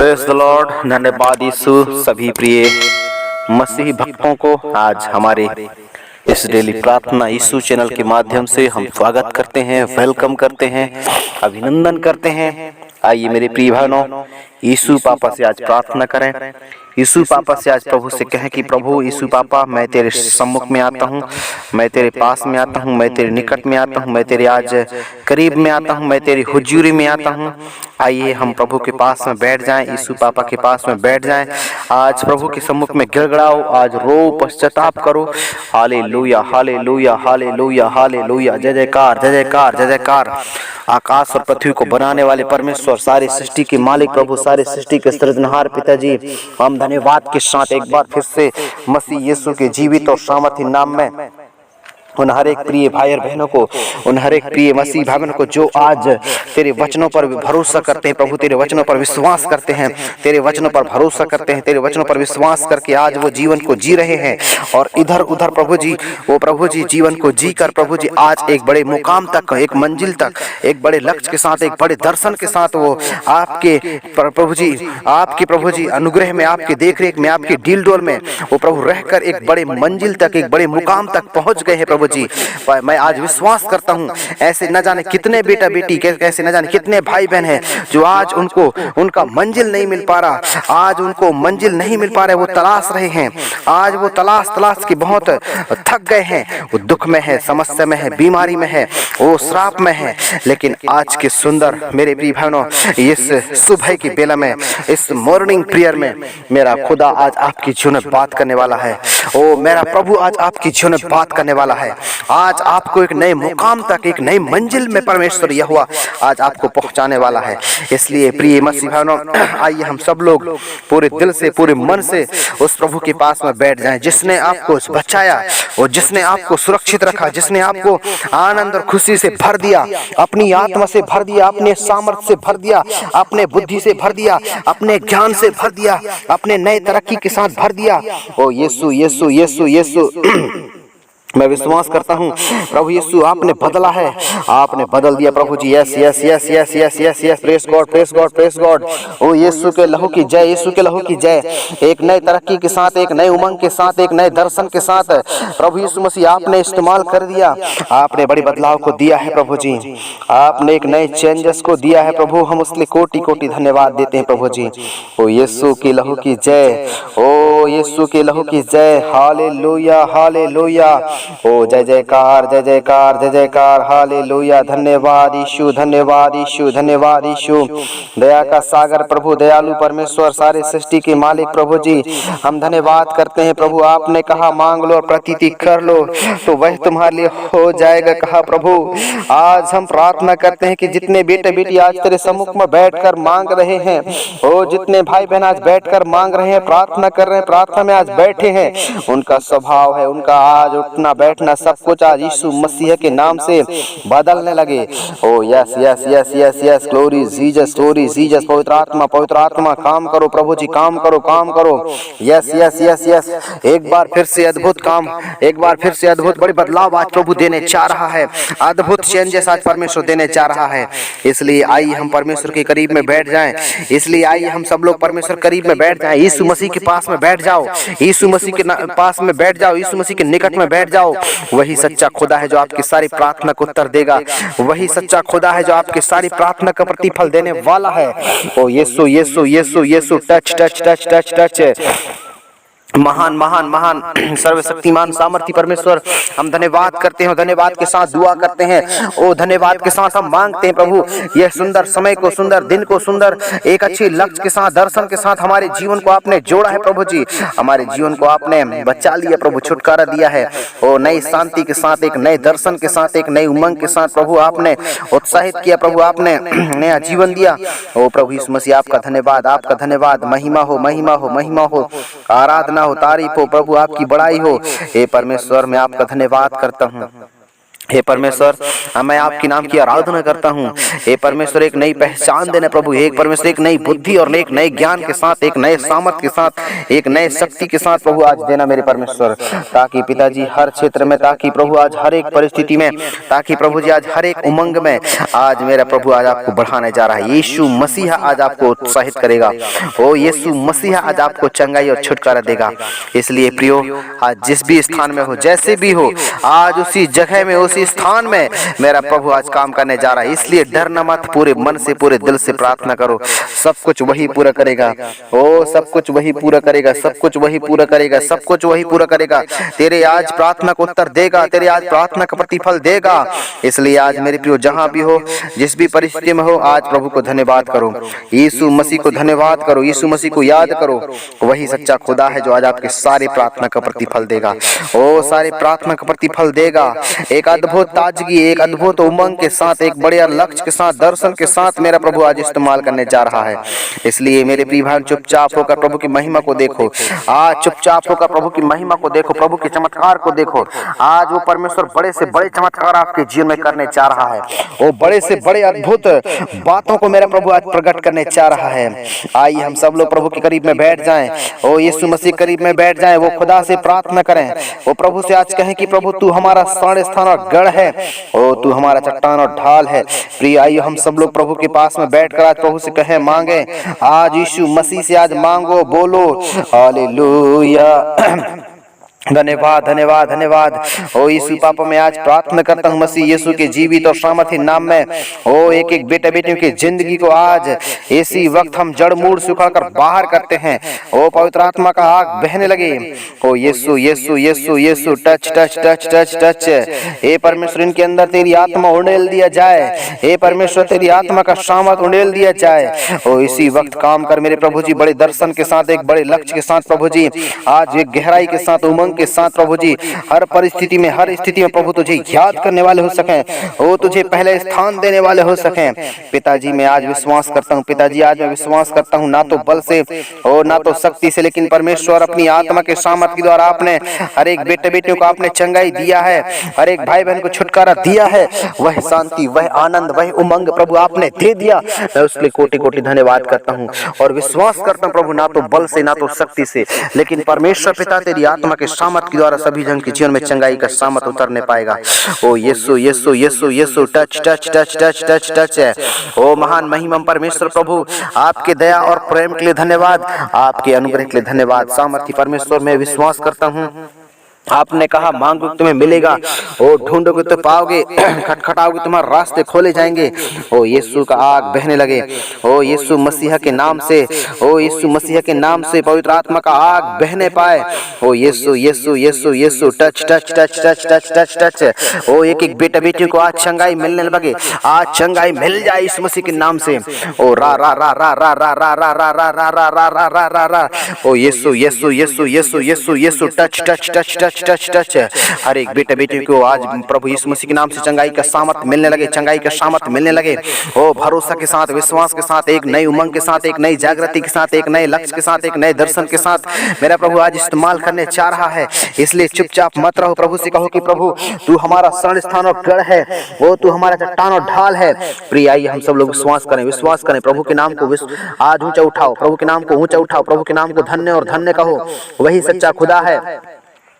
Praise the Lord. धन्यवाद यीशु। सभी प्रिय मसीही भक्तों को आज हमारे इस डेली प्रार्थना यीशु चैनल के माध्यम से हम स्वागत करते हैं, वेलकम करते हैं, अभिनंदन करते हैं। आइए मेरे प्रिय भाइयों, यीशु पापा से आज प्रार्थना करें। यीशु पापा से आज प्रभु से कहें कि प्रभु यीशु पापा, मैं तेरे सम्मुख में आता हूँ, मैं तेरे पास में आता हूँ, मैं तेरे निकट में आता हूँ, मैं तेरे आज करीब में आता हूँ, मैं तेरी हुजूरी में आता हूँ। आइए हम प्रभु के पास में बैठ जाएं, यीशु पापा के पास में बैठ जाएं। आज प्रभु के सम्मुख में गिड़गिड़ाओ, आज रो, पश्चाताप करो। Hallelujah, hallelujah, hallelujah, hallelujah. जय जयकार, जय जयकार, जय जयकार। आकाश और पृथ्वी को बनाने वाले परमेश्वर, सारे सृष्टि के मालिक प्रभु, सारे सृष्टि के सृजनहार पिताजी, हम धन्यवाद के साथ एक बार फिर से मसीह यीशु के जीवित और सामर्थी नाम में उन हर एक प्रिय भाई और बहनों को, उन हर एक प्रिय मसीह भाई बहनों को जो आज तेरे वचनों पर भरोसा करते हैं प्रभु, तेरे वचनों पर विश्वास करते हैं, तेरे वचनों पर भरोसा करते हैं, तेरे वचनों पर विश्वास करके आज वो जीवन को जी रहे हैं। और इधर उधर प्रभु जी, वो प्रभु जी जीवन को जी कर प्रभु जी आज एक बड़े मुकाम तक, एक मंजिल तक, एक बड़े लक्ष्य के साथ, एक बड़े दर्शन के साथ वो आपके प्रभु जी, आपके प्रभु जी अनुग्रह में, आपके देखरेख में, आपके डील डोल में वो प्रभु रहकर एक बड़े मंजिल तक, एक बड़े मुकाम तक पहुंच गए हैं प्रभु जी। मैं आज विश्वास करता हूं, ऐसे न जाने कितने बेटा बेटी, कैसे न जाने कितने भाई बहन हैं जो आज उनको उनका मंजिल नहीं मिल पा रहा, आज उनको मंजिल नहीं मिल पा रहे, वो तलाश रहे हैं। आज वो तलाश के बहुत थक गए हैं, वो दुख में है, समस्या में है, बीमारी में है, वो श्राप में है। लेकिन आज के सुंदर मेरे प्रिय भाइयों, इस सुबह की बेला में, इस मॉर्निंग प्रेयर में मेरा खुदा आज आपकी जीवन में बात करने वाला है। ओ मेरा प्रभु आज आपकी जीवन में बात करने वाला है। आज आपको एक नए मुकाम तक, एक नई मंजिल में परमेश्वर यहोवा आज आपको पहुंचाने वाला है। इसलिए प्रिय मसीह भाइयों, आइए हम सब लोग पूरे दिल से, पूरे मन से उस प्रभु के पास में बैठ जाएं जिसने आपको बचाया और जिसने आपको सुरक्षित रखा, जिसने आपको आनंद और खुशी से भर दिया, अपनी आत्मा से भर दिया, अपने सामर्थ्य से भर दिया, अपने बुद्धि से भर दिया, अपने ज्ञान से भर दिया, अपने नए तरक्की के साथ भर दिया। ओ यीशु, यीशु, यीशु, यीशु मैं विश्वास करता हूँ प्रभु यीशु, आपने बदला है, आपने बदल दिया प्रभु जी। Yes yes yes yes yes yes yes, praise God, praise God, praise God. ओ यीशु के लहू की जय, यीशु के लहू की जय। एक नए तरक्की के साथ, एक नए उमंग के साथ, एक नए दर्शन के साथ प्रभु यीशु मसीह आपने इस्तेमाल कर दिया, आपने बड़ी बदलाव को दिया है प्रभु जी, आपने एक नए चेंजेस को दिया है प्रभु। हम उसके लिए कोटि कोटि धन्यवाद देते हैं प्रभु जी। ओ यीशु के लहू की जय, ओ यीशु के लहू की जय। Hallelujah, hallelujah. ओ जय जयकार, जय जयकार, जय जयकार। हालेलुया। धन्यवाद यीशु, धन्यवाद यीशु, धन्यवाद यीशु। दया का सागर प्रभु, दयालु परमेश्वर, सारे सृष्टि के मालिक प्रभु जी, हम धन्यवाद करते हैं प्रभु। आपने कहा मांग लो और प्रतीति कर लो तो वह तुम्हारे लिए हो जाएगा, कहा प्रभु। आज हम प्रार्थना करते हैं कि जितने बेटे बेटी आज तेरे सम्मुख में बैठकर मांग रहे हैं, ओ जितने भाई बहन आज बैठकर मांग रहे हैं, प्रार्थना कर रहे हैं, प्रार्थना में आज बैठे हैं, उनका स्वभाव है, उनका आज उठना बैठना सब कुछ आज यीशु मसीह के नाम से बदलने लगे। ओ yes yes yes yes yes, glory Jesus, glory Jesus. पवित्र आत्मा, पवित्र आत्मा काम करो प्रभु जी, काम करो, काम करो। यस यस यस यस, एक बार फिर से अद्भुत काम, एक बार फिर से अद्भुत बड़ी बदलाव आज प्रभु देने चाह रहा है, अद्भुत चेंजेस आज परमेश्वर देने चाह रहा है। इसलिए आइए हम परमेश्वर के करीब में बैठ जाएं, इसलिए आइए हम सब लोग परमेश्वर करीब में बैठ जाएं। यीशु मसीह के पास में बैठ जाओ, यीशु मसीह के पास में बैठ जाओ, यीशु मसीह के निकट में बैठ जाओ। वही सच्चा खुदा है जो आपकी सारी प्रार्थना को उत्तर देगा, वही सच्चा खुदा है जो आपकी सारी प्रार्थना का प्रतिफल देने वाला है। ओ Yeshu, Yeshu, Yeshu, Yeshu. Touch touch touch touch touch. महान महान महान सर्वशक्तिमान सामर्थी परमेश्वर, हम धन्यवाद करते हैं, धन्यवाद के साथ दुआ करते हैं। ओ धन्यवाद के साथ हम मांगते हैं प्रभु, यह सुंदर समय को, सुंदर दिन को, सुंदर एक अच्छी लक्ष्य के साथ, दर्शन के साथ हमारे जीवन को आपने जोड़ा है प्रभु जी, हमारे जीवन को आपने बचा लिया प्रभु, छुटकारा दिया है। ओ नई शांति के साथ, एक नए दर्शन के साथ, एक नई उमंग के साथ प्रभु आपने उत्साहित किया प्रभु, आपने नया जीवन दिया। ओ प्रभु यीशु मसीह आपका धन्यवाद, आपका धन्यवाद। महिमा हो, महिमा हो, महिमा हो, आराधना हो, तारीफ हो प्रभु, आपकी बड़ाई हो। हे परमेश्वर, मैं आपका धन्यवाद करता हूँ, हे परमेश्वर, मैं आपके नाम की आराधना करता हूँ। हे परमेश्वर, एक नई पहचान देना प्रभु। हे परमेश्वर, एक नई बुद्धि और एक नए ज्ञान के साथ, एक नए सामर्थ के साथ, एक नए शक्ति के साथ प्रभु आज देना मेरे परमेश्वर, ताकि पिताजी हर क्षेत्र में, ताकि प्रभु आज हर एक परिस्थिति में, ताकि प्रभु जी आज हर एक उमंग में आज मेरा प्रभु आज आपको बढ़ाने जा रहा है। यीशु मसीहा आज आपको उत्साहित करेगा। ओ यीशु मसीहा आज आपको चंगाई और छुटकारा देगा। इसलिए प्रियो, आज जिस भी स्थान में हो, जैसे भी हो, आज उसी जगह में, उसी स्थान में मेरा प्रभु आज काम करने जा रहा है। इसलिए डरना मत, पूरे मन से, पूरे दिल से प्रार्थना करो। सब कुछ वही पूरा करेगा। ओ सब कुछ वही पूरा करेगा, सब कुछ वही पूरा करेगा, सब कुछ वही पूरा करेगा। तेरे आज प्रार्थना को उत्तर देगा, तेरे आज प्रार्थना का प्रतिफल देगा। इसलिए आज मेरे प्रियो, जहां भी हो, जिस भी परिस्थिति में हो, आज प्रभु को धन्यवाद करो, यीशु मसीह को धन्यवाद करो, यीशु मसीह को याद करो। वही सच्चा खुदा है जो आज आपके सारे प्रार्थना का प्रतिफल देगा। ओ सारे प्रार्थना का प्रतिफल देगा। एक अद्भुत ताजगी, एक अद्भुत उमंग के साथ, एक बड़े लक्ष्य के साथ, दर्शन के साथ मेरा प्रभु आज इस्तेमाल करने जा रहा है। इसलिए मेरे प्रिय भाई, चुपचाप होकर प्रभु की महिमा को देखो। आज चुपचाप होकर प्रभु की महिमा को देखो, प्रभु के चमत्कार को देखो। आज वो परमेश्वर बड़े से बड़े चमत्कार आपके जीवन में करने जा रहा है। वो बड़े से बड़े अद्भुत बातों को मेरा प्रभु आज प्रकट करने जा रहा है। आइए हम सब लोग प्रभु के करीब में बैठ जाएं। ओ यीशु मसीह करीब में बैठ जाएं। वो खुदा से प्रार्थना करें। वो प्रभु से आज कहें कि प्रभु तू हमारा साढ़े स्थान और गढ़ है। ओ तू हमारा चट्टान और ढाल है। प्रिय आइए हम सब लोग प्रभु के पास में बैठकर आज प्रभु से कहें, मांगे। आज यीशु मसीह से आज मांगो, बोलो हालेलुया। धन्यवाद धन्यवाद धन्यवाद। ओ यीशु पापा, मैं आज प्रार्थना करता हूँ मसीह यीशु के जीवित और सामर्थी नाम में। ओ एक एक बेटे बेटियों की जिंदगी को आज इसी वक्त हम जड़ मूड़ सुखाकर बाहर करते हैं। ओ पवित्र आत्मा का आग बहने लगे। ओ Yeshu Yeshu Yeshu Yeshu, touch touch touch touch touch. हे परमेश्वर, इनके अंदर तेरी आत्मा उंडेल दिया जाए। हे परमेश्वर, तेरी आत्मा का सामर्थ उंडेल दिया जाए। ओ इसी वक्त काम कर मेरे प्रभु जी, बड़े दर्शन के साथ, एक बड़े लक्ष्य के साथ प्रभु जी, आज एक गहराई के साथ, उमंग के साथ प्रभु जी, हर परिस्थिति में, हर स्थिति में प्रभु तुझे याद करने वाले हो सकें। ओ तुझे पहले स्थान देने वाले हो सकें। पिताजी मैं आज विश्वास करता हूँ, पिताजी आज मैं विश्वास करता हूँ, ना तो बल से और ना तो शक्ति से, लेकिन परमेश्वर अपनी आत्मा के सामर्थ के द्वारा आपने हर एक बेटे बेटियों को आपने चंगाई दिया है, हर एक भाई बहन को छुटकारा दिया है। वह शांति, वह आनंद, वह उमंग प्रभु आपने दे दिया। मैं उसके कोटि कोटि धन्यवाद करता हूँ और विश्वास करता हूँ प्रभु, ना तो बल से, ना तो शक्ति से, लेकिन परमेश्वर पिता तेरी आत्मा के सामर्थ के द्वारा सभी जन के जीवन में चंगाई का सामर्थ उतरने पाएगा। ओ Yeshu Yeshu Yeshu Yeshu, touch touch touch touch touch touch है। ओ महान महिमा परमेश्वर प्रभु, आपके दया और प्रेम के लिए धन्यवाद, आपके अनुग्रह के लिए धन्यवाद। सामर्थी परमेश्वर, मैं विश्वास करता हूँ आपने कहा मांगोगे तुम्हें मिलेगा, ओ ढूंढोगे तो पाओगे, खटखटाओगे तुम्हारे रास्ते खोले जाएंगे। ओ यीशु का आग बहने लगे। ओ यीशु मसीह के नाम से, ओ यीशु मसीह के नाम से पवित्र आत्मा का आग बहने पाए। ओ Yeshu Yeshu Yeshu Yeshu, touch touch touch touch touch touch touch. ओ एक एक बेटा बेटियों को आज चंगाई मिलने लगे, आज चंगाई मिल जाए इस मसीह के नाम से। ओ रा रा रा रा रा रा रा रा रा रा रा रा रा रा रा रा रा। ओ Yeshu Yeshu Yeshu Yeshu Yeshu Yeshu, touch touch touch touch touch touch. हर एक बेटे बेटी को आज प्रभु यीशु मसीह के नाम से चंगाई का सामर्थ मिलने लगे, चंगाई का सामर्थ मिलने लगे। ओ भरोसा के साथ, विश्वास के साथ, एक नई उमंग के साथ, एक नई जागृति के साथ, एक नए लक्ष्य के साथ, एक नए दर्शन के साथ मेरा प्रभु आज इस्तेमाल करने चाह रहा है। इसलिए चुपचाप मत रहो, प्रभु से कहो कि प्रभु तू हमारा शरण स्थान और गढ़ है, वो तू हमारा चट्टान और ढाल है। प्रिय आइए हम सब लोग विश्वास करें, विश्वास करें, प्रभु के नाम को आज ऊंचा उठाओ, प्रभु के नाम को ऊंचा उठाओ, प्रभु के नाम को धन्य और धन्य कहो। वही सच्चा खुदा है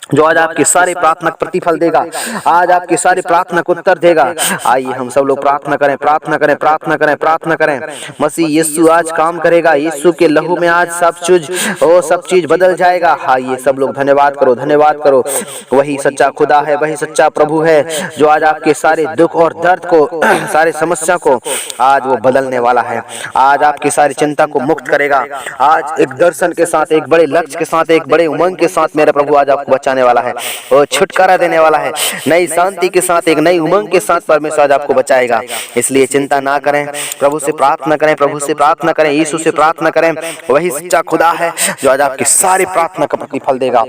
जो आज आपकी सारी प्रार्थना प्रतिफल देगा, आज आपकी सारी प्रार्थना को उत्तर देगा। आइए हम सब लोग प्रार्थना करें, प्रार्थना करें, प्रार्थना करें, प्रार्थना करें। मसीह यीशु आज काम करेगा, यीशु के लहू में आज सब चीज बदल जाएगा। आइए सब लोग धन्यवाद करो, धन्यवाद करो। वही सच्चा खुदा है, वही सच्चा प्रभु है जो आज आपके सारे दुख और दर्द को, सारी समस्या को आज वो बदलने वाला है। आज आपकी सारी चिंता को मुक्त करेगा। आज एक दर्शन के साथ, एक बड़े लक्ष्य के साथ, एक बड़े उमंग के साथ मेरा प्रभु आज आपको बचाने वाला है और छुटकारा देने वाला है। नई शांति के साथ, एक नई उमंग के साथ परमेश्वर आज आपको बचाएगा। इसलिए चिंता ना करें, प्रभु से प्रार्थना करें, प्रभु से प्रार्थना करें, यीशु से प्रार्थना करें। वही सच्चा खुदा है जो आज आपकी सारी प्रार्थना का प्रतिफल देगा।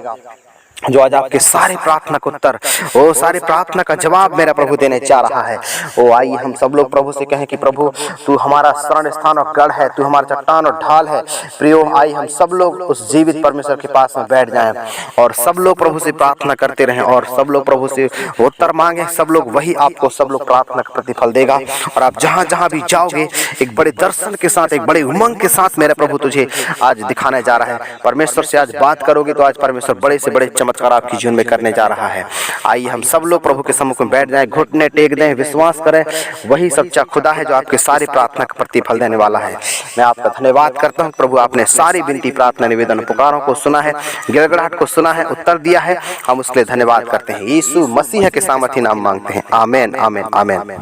जो आज आपके सारे प्रार्थना का उत्तर, वो सारे प्रार्थना का जवाब मेरा प्रभु देने जा रहा है। वो आइए हम सब लोग प्रभु से कहें कि प्रभु तू हमारा शरण स्थान और गढ़ है, तू हमारा चट्टान और ढाल है। प्रियो आइए हम सब लोग उस जीवित परमेश्वर के पास में बैठ जाएं और सब लोग प्रभु से प्रार्थना करते रहें और सब लोग प्रभु से उत्तर मांगे। सब लोग वही आपको सब लोग प्रार्थना का प्रतिफल देगा और आप जहां जहां भी जाओगे एक बड़े दर्शन के साथ, एक बड़े उमंग के साथ मेरा प्रभु तुझे आज दिखाने जा रहा है। परमेश्वर से आज बात करोगे तो आज परमेश्वर बड़े से बड़े चमत्कार आपके जीवन में करने जा रहा है। आइए हम सब लोग प्रभु के सम्मुख में बैठ जाएं, घुटने टेक दें, विश्वास करें वही सच्चा खुदा है जो आपके सारी प्रार्थना का प्रतिफल देने वाला है। मैं आपका धन्यवाद करता हूं प्रभु, आपने सारी विनती प्रार्थना निवेदन पुकारों को सुना है, गिड़गिड़ाहट को सुना है, उत्तर दिया है। हम उसके लिए धन्यवाद करते हैं। यीशु मसीह के सामर्थी नाम मांगते हैं। आमीन आमीन आमीन।